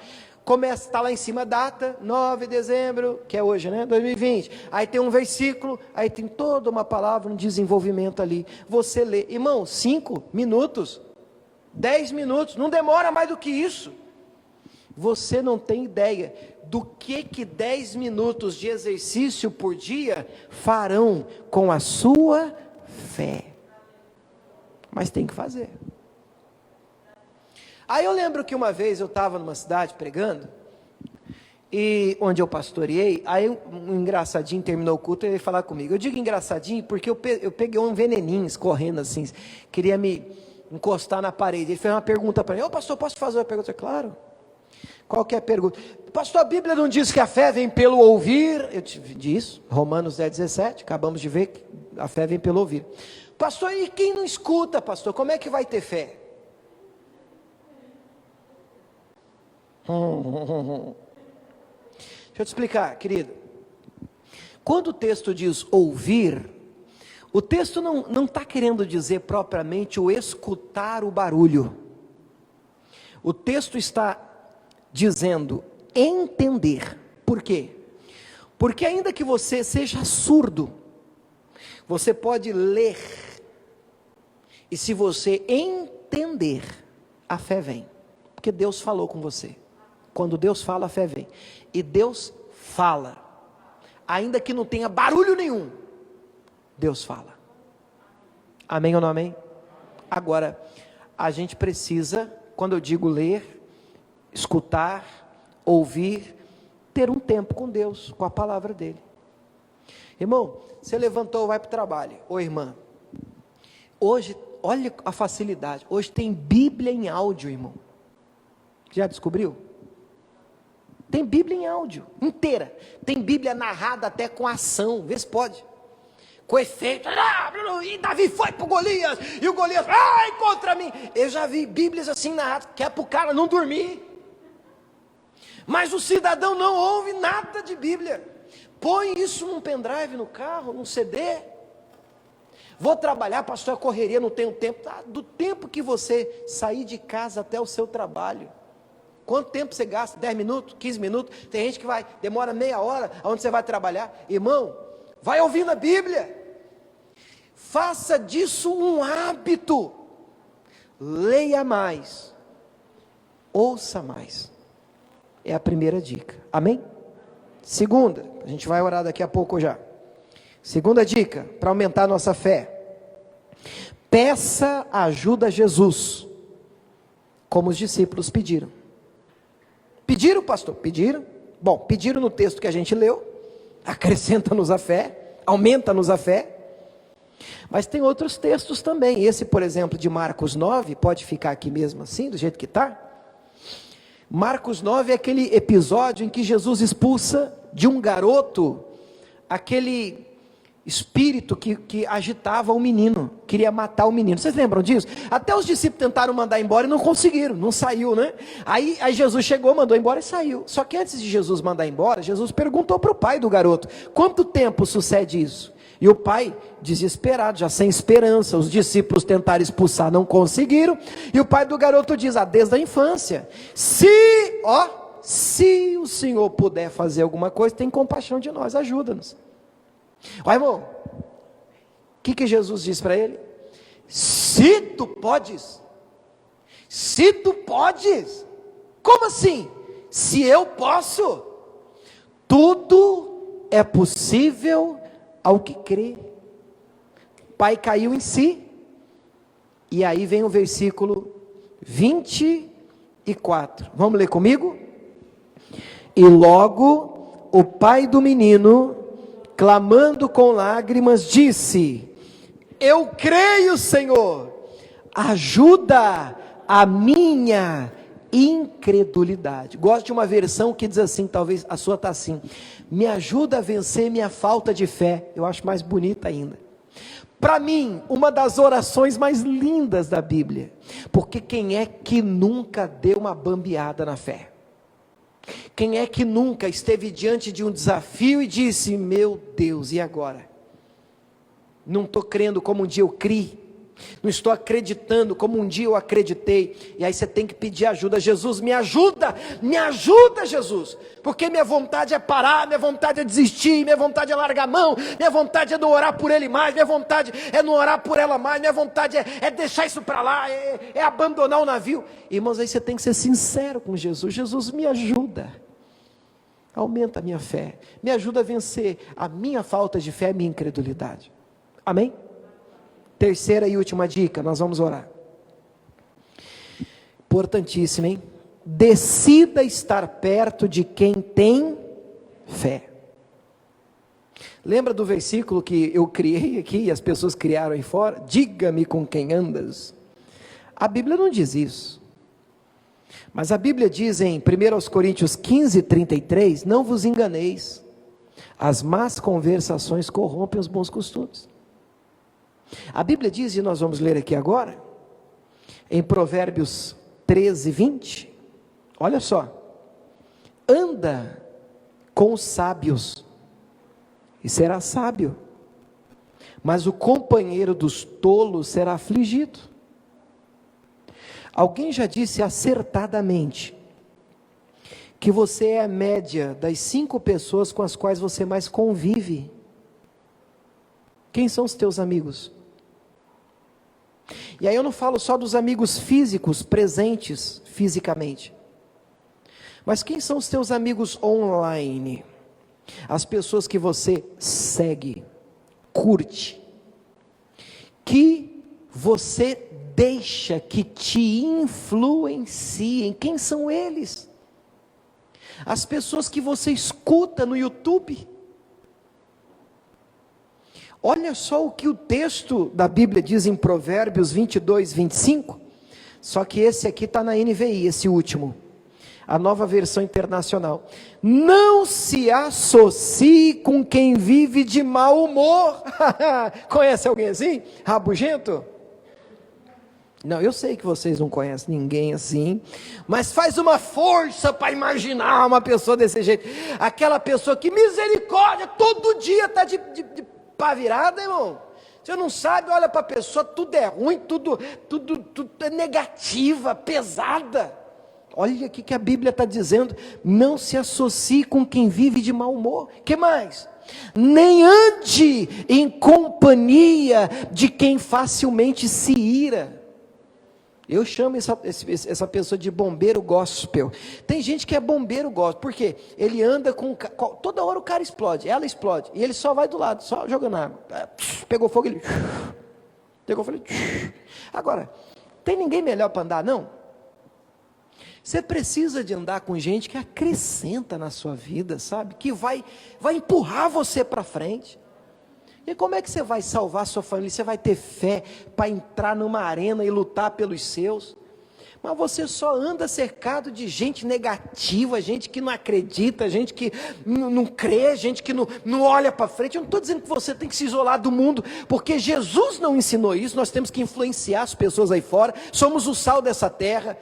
começa, está lá em cima a data, 9 de dezembro, que é hoje, né? 2020. Aí tem um versículo, aí tem toda uma palavra, um desenvolvimento ali. Você lê, irmão, 5 minutos, 10 minutos, não demora mais do que isso. Você não tem ideia do que 10 minutos de exercício por dia farão com a sua fé. Mas tem que fazer. Aí eu lembro que uma vez eu estava numa cidade pregando, e onde eu pastoreei, aí um engraçadinho terminou o culto e ele veio falar comigo. Eu digo engraçadinho porque eu peguei um veneninho escorrendo assim, queria me encostar na parede. Ele fez uma pergunta para mim: ô pastor, posso fazer uma pergunta? Claro. Qual que é a pergunta? Pastor, a Bíblia não diz que a fé vem pelo ouvir? Eu disse, Romanos 10:17, acabamos de ver que a fé vem pelo ouvir. Pastor, e quem não escuta, pastor, como é que vai ter fé? Deixa eu te explicar, querido. Quando o texto diz ouvir, o texto não está querendo dizer propriamente o escutar o barulho. O texto está dizendo entender. Por quê? Porque ainda que você seja surdo, você pode ler, e se você entender, a fé vem, porque Deus falou com você. Quando Deus fala, a fé vem, e Deus fala, ainda que não tenha barulho nenhum, Deus fala. Amém ou não amém? Agora, a gente precisa, quando eu digo ler, escutar, ouvir, ter um tempo com Deus, com a palavra dele. Irmão, você levantou, vai para o trabalho. Ô irmã, hoje, olha a facilidade, hoje tem Bíblia em áudio, irmão. Já descobriu? Tem Bíblia em áudio, inteira. Tem Bíblia narrada até com ação, vê se pode. Com efeito, e Davi foi para o Golias, e o Golias, ai, contra mim. Eu já vi Bíblias assim narradas, que é para o cara não dormir. Mas o cidadão não ouve nada de Bíblia. Põe isso num pendrive no carro, num CD. Vou trabalhar, pastor, a correria, não tenho tempo. Do tempo que você sair de casa até o seu trabalho, quanto tempo você gasta? 10 minutos, 15 minutos? Tem gente que demora meia hora, aonde você vai trabalhar. Irmão, vai ouvindo a Bíblia. Faça disso um hábito. Leia mais. Ouça mais. É a primeira dica. Amém? Segunda, a gente vai orar daqui a pouco já. Segunda dica, para aumentar a nossa fé. Peça ajuda a Jesus, como os discípulos pediram. Pediram, pastor? Pediram. Bom, pediram no texto que a gente leu. Acrescenta-nos a fé, aumenta-nos a fé. Mas tem outros textos também. Esse, por exemplo, de Marcos 9, pode ficar aqui mesmo assim, do jeito que está. Marcos 9 é aquele episódio em que Jesus expulsa de um garoto aquele espírito que agitava o menino, queria matar o menino. Vocês lembram disso? Até os discípulos tentaram mandar embora e não conseguiram, não saiu, né? Aí Jesus chegou, mandou embora e saiu. Só que antes de Jesus mandar embora, Jesus perguntou para o pai do garoto: quanto tempo sucede isso? E o pai, desesperado, já sem esperança, os discípulos tentaram expulsar, não conseguiram, e o pai do garoto diz: desde a infância, se o Senhor puder fazer alguma coisa, tem compaixão de nós, ajuda-nos. Ó irmão, o que Jesus diz para ele? Se tu podes, como assim? Se eu posso, tudo é possível ao que crê. O pai caiu em si, e aí vem o versículo 24, vamos ler comigo? E logo o pai do menino, clamando com lágrimas, disse: eu creio, Senhor, ajuda a minha incredulidade. Gosto de uma versão que diz assim, talvez a sua está assim: me ajuda a vencer minha falta de fé. Eu acho mais bonita ainda. Para mim, uma das orações mais lindas da Bíblia, porque quem é que nunca deu uma bambeada na fé? Quem é que nunca esteve diante de um desafio e disse: meu Deus, e agora? Não estou crendo como um dia eu criei, não estou acreditando como um dia eu acreditei. E aí você tem que pedir ajuda. Jesus, me ajuda Jesus, porque minha vontade é parar, minha vontade é desistir, minha vontade é largar a mão, minha vontade é não orar por ele mais, minha vontade é não orar por ela mais, minha vontade é deixar isso para lá, é abandonar o navio. Irmãos, aí você tem que ser sincero com Jesus. Jesus, me ajuda, aumenta a minha fé, me ajuda a vencer a minha falta de fé, a minha incredulidade. Amém? Terceira e última dica, nós vamos orar. Importantíssimo, hein? Decida estar perto de quem tem fé. Lembra do versículo que eu criei aqui e as pessoas criaram aí fora? Diga-me com quem andas. A Bíblia não diz isso. Mas a Bíblia diz em 1 Coríntios 15:33, não vos enganeis, as más conversações corrompem os bons costumes. A Bíblia diz, e nós vamos ler aqui agora, em Provérbios 13:20, olha só: anda com os sábios e será sábio, mas o companheiro dos tolos será afligido. Alguém já disse acertadamente que você é a média das 5 pessoas com as quais você mais convive. Quem são os teus amigos? E aí eu não falo só dos amigos físicos, presentes fisicamente, mas quem são os teus amigos online? As pessoas que você segue, curte, que você deixa que te influenciem. Quem são eles? As pessoas que você escuta no YouTube. Olha só o que o texto da Bíblia diz em Provérbios 22:25, só que esse aqui está na NVI, esse último, a nova versão internacional. Não se associe com quem vive de mau humor. Conhece alguém assim? Rabugento? Não, eu sei que vocês não conhecem ninguém assim, mas faz uma força para imaginar uma pessoa desse jeito. Aquela pessoa que, misericórdia, todo dia está de pá virada, irmão. Você não sabe, olha para a pessoa, tudo é ruim, tudo é negativa, pesada. Olha aqui que a Bíblia está dizendo: não se associe com quem vive de mau humor. Que mais? Nem ande em companhia de quem facilmente se ira. Eu chamo essa pessoa de bombeiro gospel. Tem gente que é bombeiro gospel, porque ele anda com, toda hora o cara explode, ela explode, e ele só vai do lado, só jogando água. Pegou fogo, ele pegou fogo, ele... Agora, tem ninguém melhor para andar, não? Você precisa de andar com gente que acrescenta na sua vida, sabe? Que vai empurrar você para frente. E como é que você vai salvar a sua família? Você vai ter fé para entrar numa arena e lutar pelos seus? Mas você só anda cercado de gente negativa, gente que não acredita, gente que não crê, gente que não olha para frente. Eu não estou dizendo que você tem que se isolar do mundo, porque Jesus não ensinou isso. Nós temos que influenciar as pessoas aí fora, somos o sal dessa terra.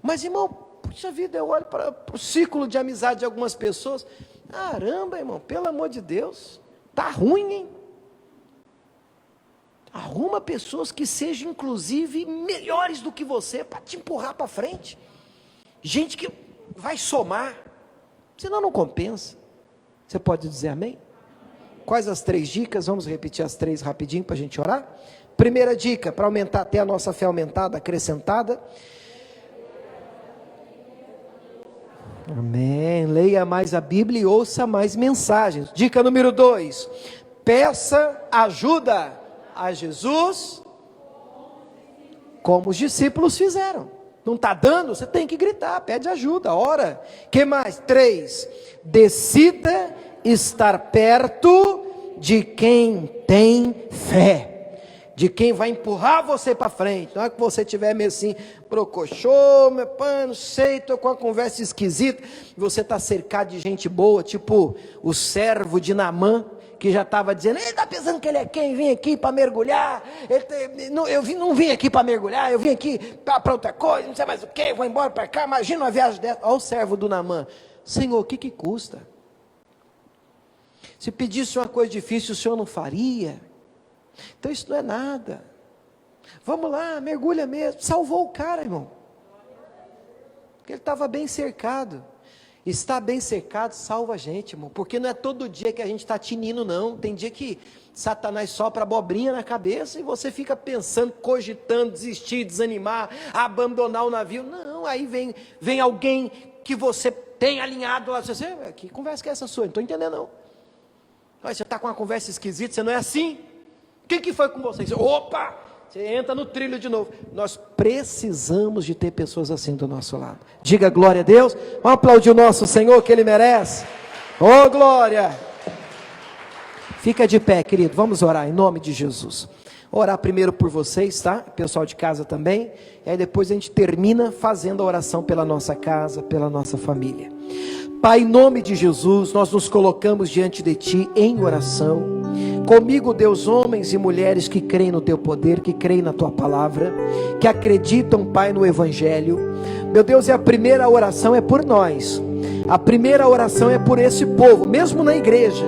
Mas, irmão, puxa vida, eu olho para o círculo de amizade de algumas pessoas, caramba, irmão, pelo amor de Deus, tá ruim, hein? Arruma pessoas que sejam inclusive melhores do que você, para te empurrar para frente, gente que vai somar, senão não compensa. Você pode dizer amém? Quais as 3 dicas? Vamos repetir as 3 rapidinho para a gente orar. Primeira dica, para aumentar, ter a nossa fé aumentada, acrescentada. Amém, leia mais a Bíblia e ouça mais mensagens. Dica número 2, peça ajuda a Jesus, como os discípulos fizeram. Não está dando? Você tem que gritar, pede ajuda, ora. Que mais? 3, decida estar perto de quem tem fé, de quem vai empurrar você para frente. Não é que você estiver meio assim, brocochô, meu pai, não sei, estou com uma conversa esquisita, você está cercado de gente boa, tipo o servo de Naamã, que já estava dizendo, ele está pensando que ele é quem? Vim aqui para mergulhar, não vim aqui para mergulhar, eu vim aqui para outra coisa, não sei mais o que, vou embora para cá, imagina uma viagem dessa. Olha o servo do Naamã, Senhor, o que custa? Se pedisse uma coisa difícil, o Senhor não faria? Então isso não é nada. Vamos lá, mergulha mesmo. Salvou o cara, irmão. Porque ele estava bem cercado. Estar bem cercado salva a gente, irmão. Porque não é todo dia que a gente está tinindo, não. Tem dia que Satanás sopra abobrinha na cabeça e você fica pensando, cogitando, desistir, desanimar, abandonar o navio. Não, aí vem alguém que você tem alinhado lá. Você, que conversa que é essa sua? Não estou entendendo, não. Você está com uma conversa esquisita, você não é assim? Quem que foi com você? Opa! Você entra no trilho de novo. Nós precisamos de ter pessoas assim do nosso lado. Diga glória a Deus. Vamos aplaudir o nosso Senhor, que Ele merece. Oh, glória! Fica de pé, querido. Vamos orar em nome de Jesus. Orar primeiro por vocês, tá? Pessoal de casa também. E aí depois a gente termina fazendo a oração pela nossa casa, pela nossa família. Pai, em nome de Jesus, nós nos colocamos diante de Ti em oração. Comigo, Deus, homens e mulheres que creem no Teu poder, que creem na Tua palavra, que acreditam, Pai, no Evangelho. Meu Deus, e a primeira oração é por nós. A primeira oração é por esse povo, mesmo na igreja,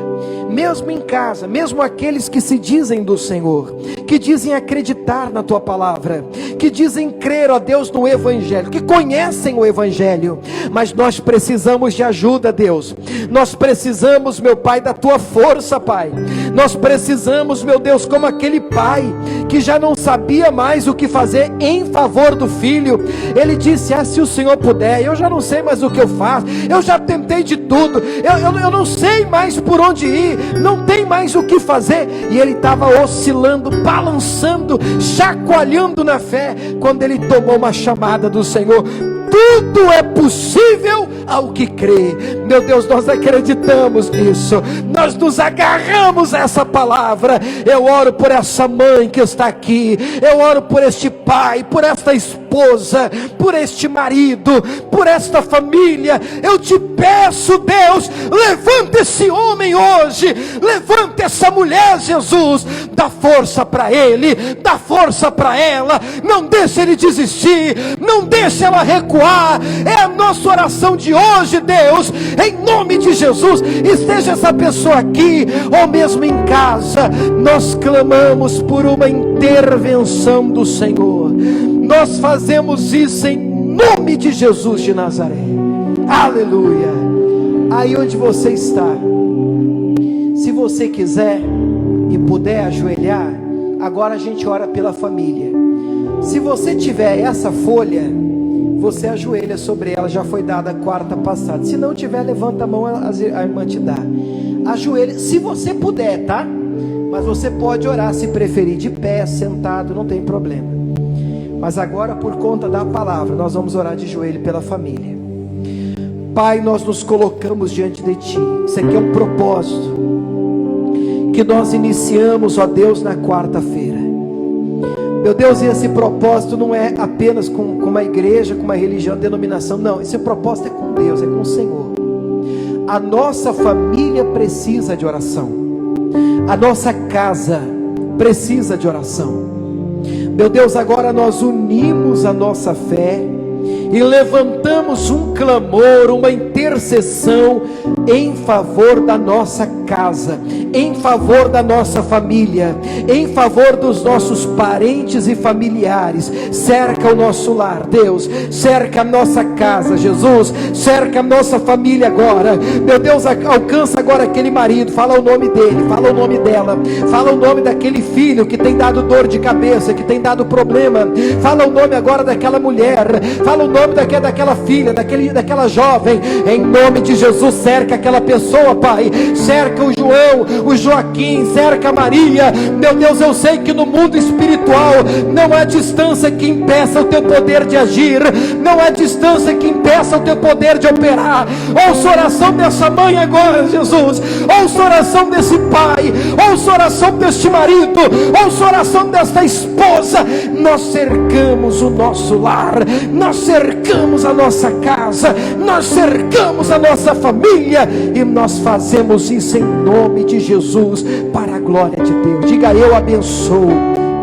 mesmo em casa, mesmo aqueles que se dizem do Senhor, que dizem acreditar na Tua palavra, que dizem crer, ó Deus, no Evangelho, que conhecem o Evangelho, mas nós precisamos de ajuda, Deus. Nós precisamos, meu Pai, da Tua força, Pai. Nós precisamos, meu Deus, como aquele pai que já não sabia mais o que fazer em favor do filho. Ele disse: se o Senhor puder, eu já não sei mais o que eu faço, eu já tentei de tudo, eu não sei mais por onde ir, não tem mais o que fazer. E ele estava oscilando, balançando, chacoalhando na fé, quando ele tomou uma chamada do Senhor. Tudo é possível ao que crê. Meu Deus, nós acreditamos nisso, nós nos agarramos a essa palavra. Eu oro por essa mãe que está aqui, eu oro por este pai, por esta esposa, por este marido, por esta família. Eu te peço, Deus, levanta esse homem hoje, levanta essa mulher, Jesus, dá força para ele, dá força para ela, não deixe ele desistir, não deixe ela recuar. É a nossa oração de hoje, Deus, em nome de Jesus. Esteja essa pessoa aqui, ou mesmo em casa, nós clamamos por uma intervenção do Senhor. Nós fazemos isso em nome de Jesus de Nazaré. Aleluia. Aí onde você está, se você quiser e puder ajoelhar, agora a gente ora pela família. Se você tiver essa folha, você ajoelha sobre ela, já foi dada a quarta passada. Se não tiver, levanta a mão, a irmã te dá. Ajoelha, se você puder, tá? Mas você pode orar, se preferir, de pé, sentado, não tem problema. Mas agora, por conta da palavra, nós vamos orar de joelho pela família. Pai, nós nos colocamos diante de Ti. Isso aqui é um propósito que nós iniciamos, ó Deus, na quarta-feira. Meu Deus, e esse propósito não é apenas com uma igreja, com uma religião, denominação, não. Esse propósito é com Deus, é com o Senhor. A nossa família precisa de oração. A nossa casa precisa de oração. Meu Deus, agora nós unimos a nossa fé e levantamos um clamor, uma intercessão em favor da nossa casa, em favor da nossa família, em favor dos nossos parentes e familiares. Cerca o nosso lar, Deus, cerca a nossa casa, Jesus, cerca a nossa família agora. Meu Deus, alcança agora aquele marido, fala o nome dele, fala o nome dela, fala o nome daquele filho que tem dado dor de cabeça, que tem dado problema, fala o nome agora daquela mulher, fala o nome daquela filha, daquela jovem, em nome de Jesus. Cerca aquela pessoa, Pai, cerca o João, o Joaquim, cerca a Maria. Meu Deus, eu sei que no mundo espiritual não há distância que impeça o Teu poder de agir, não há distância que impeça o Teu poder de operar. Ouça a oração dessa mãe agora, Jesus, ouça a oração desse pai, ouça a oração deste marido, ouça a oração desta esposa. Nós cercamos o nosso lar, nós cercamos a nossa casa, nós cercamos a nossa família, e nós fazemos isso em nome de Jesus, para a glória de Deus. Diga: eu abençoo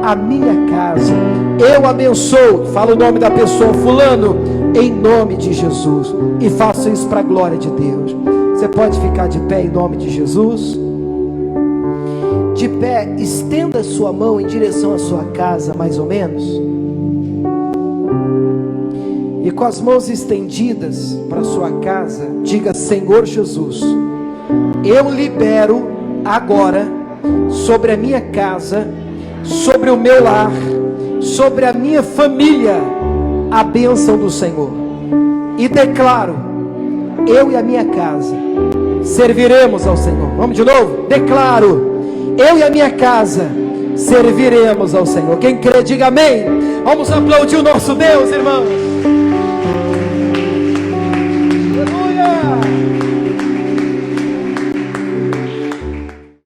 a minha casa, eu abençoo, fala o nome da pessoa, fulano, em nome de Jesus, e faça isso para a glória de Deus. Você pode ficar de pé em nome de Jesus. de pé, estenda sua mão em direção à sua casa, mais ou menos. E com as mãos estendidas para a sua casa, diga: Senhor Jesus, eu libero agora sobre a minha casa, sobre o meu lar, sobre a minha família, a bênção do Senhor. E declaro: eu e a minha casa serviremos ao Senhor. Vamos de novo? Declaro: eu e a minha casa serviremos ao Senhor. Quem crê, diga amém. Vamos aplaudir o nosso Deus, irmãos.